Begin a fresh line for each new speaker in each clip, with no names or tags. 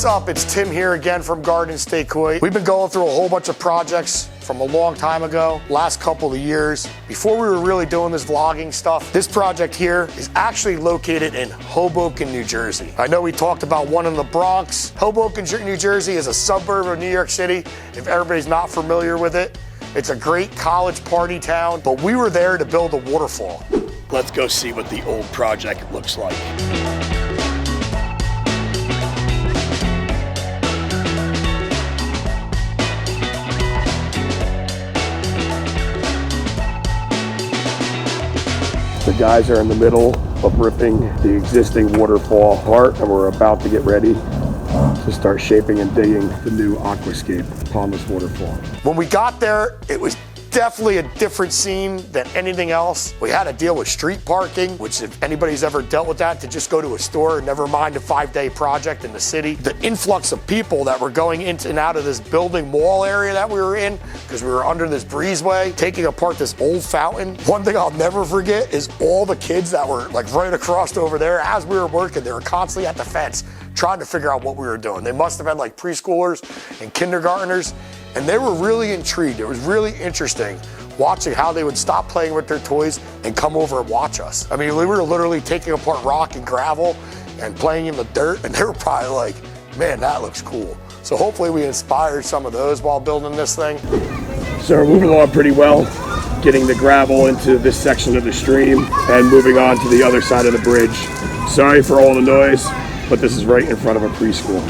What's up? It's Tim here again from Garden State Kuwait. We've been going through a whole bunch of projects from a long time ago, last couple of years. Before we were really doing this vlogging stuff, this project here is actually located in Hoboken, New Jersey. I know we talked about one in the Bronx. Hoboken, New Jersey is a suburb of New York City, if everybody's not familiar with it. It's a great college party town, but we were there to build a waterfall. Let's go see what the old project looks like. The guys are in the middle of ripping the existing waterfall apart, and we're about to get ready to start shaping and digging the new aquascape, Pondless Waterfall. When we got there, it was definitely a different scene than anything else. We had to deal with street parking, which if anybody's ever dealt with that, to just go to a store, never mind a 5-day project in the city. The influx of people that were going in and out of this building mall area that we were in, because we were under this breezeway, taking apart this old fountain. One thing I'll never forget is all the kids that were like right across over there as we were working, they were constantly at the fence trying to figure out what we were doing. They must have been like preschoolers and kindergartners, and they were really intrigued. It was really interesting watching how they would stop playing with their toys and come over and watch us. I mean, we were literally taking apart rock and gravel and playing in the dirt, and they were probably like, man, that looks cool. So hopefully we inspired some of those while building this thing. So we're moving along pretty well, getting the gravel into this section of the stream and moving on to the other side of the bridge. Sorry for all the noise, but this is right in front of a preschool.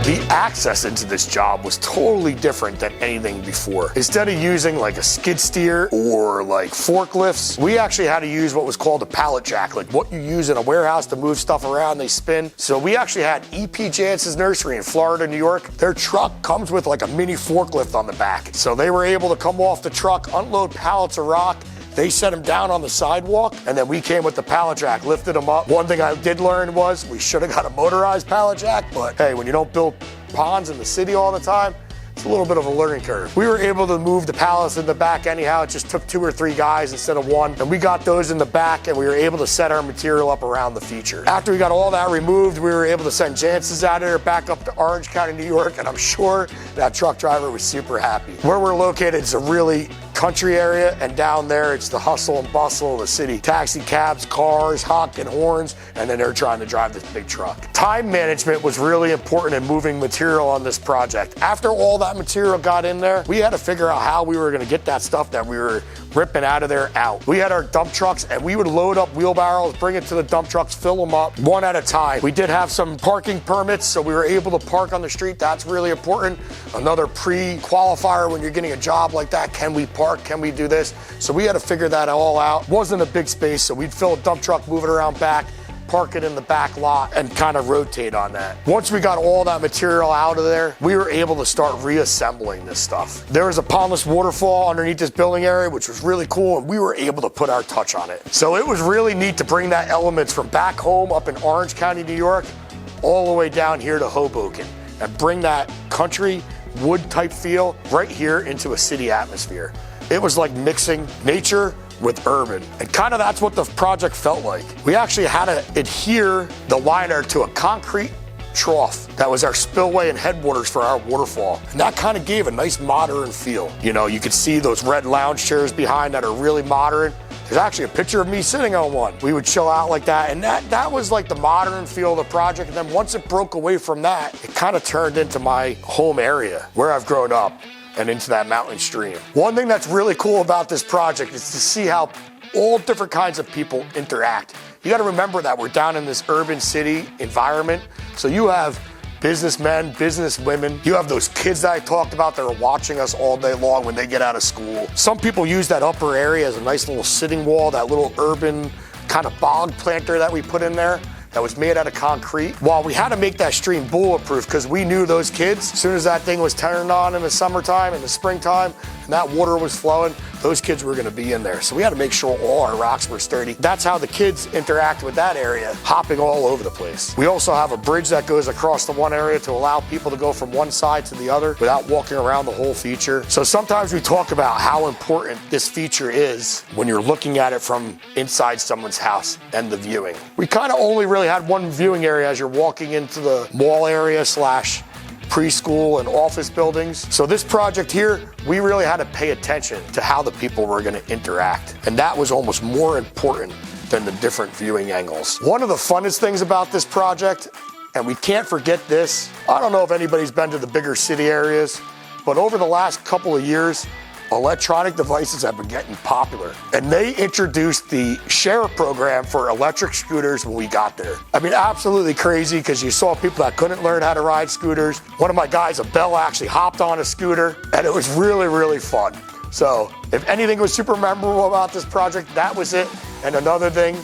The access into this job was totally different than anything before. Instead of using like a skid steer or like forklifts, we actually had to use what was called a pallet jack, like what you use in a warehouse to move stuff around, they spin. So we actually had E.P. Jansen's nursery in Florida, New York. Their truck comes with like a mini forklift on the back. So they were able to come off the truck, unload pallets of rock. They set them down on the sidewalk, and then we came with the pallet jack, lifted them up. One thing I did learn was we should have got a motorized pallet jack, but hey, when you don't build ponds in the city all the time, it's a little bit of a learning curve. We were able to move the pallets in the back anyhow. It just took 2 or 3 guys instead of 1, and we got those in the back, and we were able to set our material up around the feature. After we got all that removed, we were able to send Jansen's out of there back up to Orange County, New York, and I'm sure that truck driver was super happy. Where we're located is a really country area, and down there it's the hustle and bustle of the city. Taxi cabs, cars, honking horns, and then they're trying to drive this big truck. Time management was really important in moving material on this project. After all that material got in there, we had to figure out how we were gonna get that stuff that we were ripping out of there out. We had our dump trucks, and we would load up wheelbarrows, bring it to the dump trucks, fill them up one at a time. We did have some parking permits, so we were able to park on the street. That's really important. Another pre-qualifier when you're getting a job like that, can we park? Can we do this? So we had to figure that all out. Wasn't a big space, so we'd fill a dump truck, move it around back, park it in the back lot, and kind of rotate on that. Once we got all that material out of there, we were able to start reassembling this stuff. There was a pondless waterfall underneath this building area, which was really cool, and we were able to put our touch on it. So it was really neat to bring that elements from back home up in Orange County, New York, all the way down here to Hoboken, and bring that country wood type feel right here into a city atmosphere. It was like mixing nature with urban, and kind of that's what the project felt like. We actually had to adhere the liner to a concrete trough that was our spillway and headwaters for our waterfall, and that kind of gave a nice modern feel. You know, you could see those red lounge chairs behind that are really modern. There's actually a picture of me sitting on one. We would chill out like that, and that was like the modern feel of the project. And then once it broke away from that, it kind of turned into my home area where I've grown up and into that mountain stream. One thing that's really cool about this project is to see how all different kinds of people interact. You gotta remember that we're down in this urban city environment, so you have businessmen, businesswomen, you have those kids that I talked about that are watching us all day long when they get out of school. Some people use that upper area as a nice little sitting wall, that little urban kind of bog planter that we put in there that was made out of concrete. While we had to make that stream bulletproof because we knew those kids, as soon as that thing was turned on in the summertime, in the springtime, and that water was flowing, those kids were gonna be in there. So we had to make sure all our rocks were sturdy. That's how the kids interact with that area, hopping all over the place. We also have a bridge that goes across the one area to allow people to go from one side to the other without walking around the whole feature. So sometimes we talk about how important this feature is when you're looking at it from inside someone's house and the viewing. We kind of only really had one viewing area as you're walking into the mall area slash preschool and office buildings. So this project here, we really had to pay attention to how the people were gonna interact. And that was almost more important than the different viewing angles. One of the funnest things about this project, and we can't forget this, I don't know if anybody's been to the bigger city areas, but over the last couple of years, electronic devices have been getting popular. And they introduced the share program for electric scooters when we got there. I mean, absolutely crazy, because you saw people that couldn't learn how to ride scooters. One of my guys, Abel, actually hopped on a scooter, and it was really, really fun. So if anything was super memorable about this project, that was it. And another thing,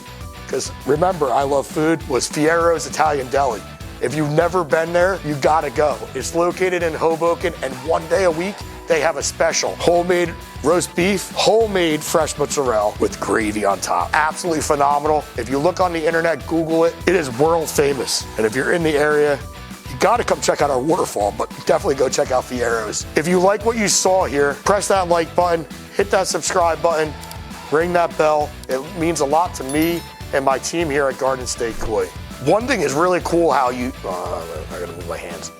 because remember, I love food, was Fiero's Italian Deli. If you've never been there, you gotta go. It's located in Hoboken, and one day a week, they have a special homemade roast beef, homemade fresh mozzarella with gravy on top. Absolutely phenomenal. If you look on the internet, Google it, it is world famous. And if you're in the area, you gotta come check out our waterfall, but definitely go check out Fiero's. If you like what you saw here, press that like button, hit that subscribe button, ring that bell. It means a lot to me and my team here at Garden State Koi. One thing is really cool how you, I gotta move my hands.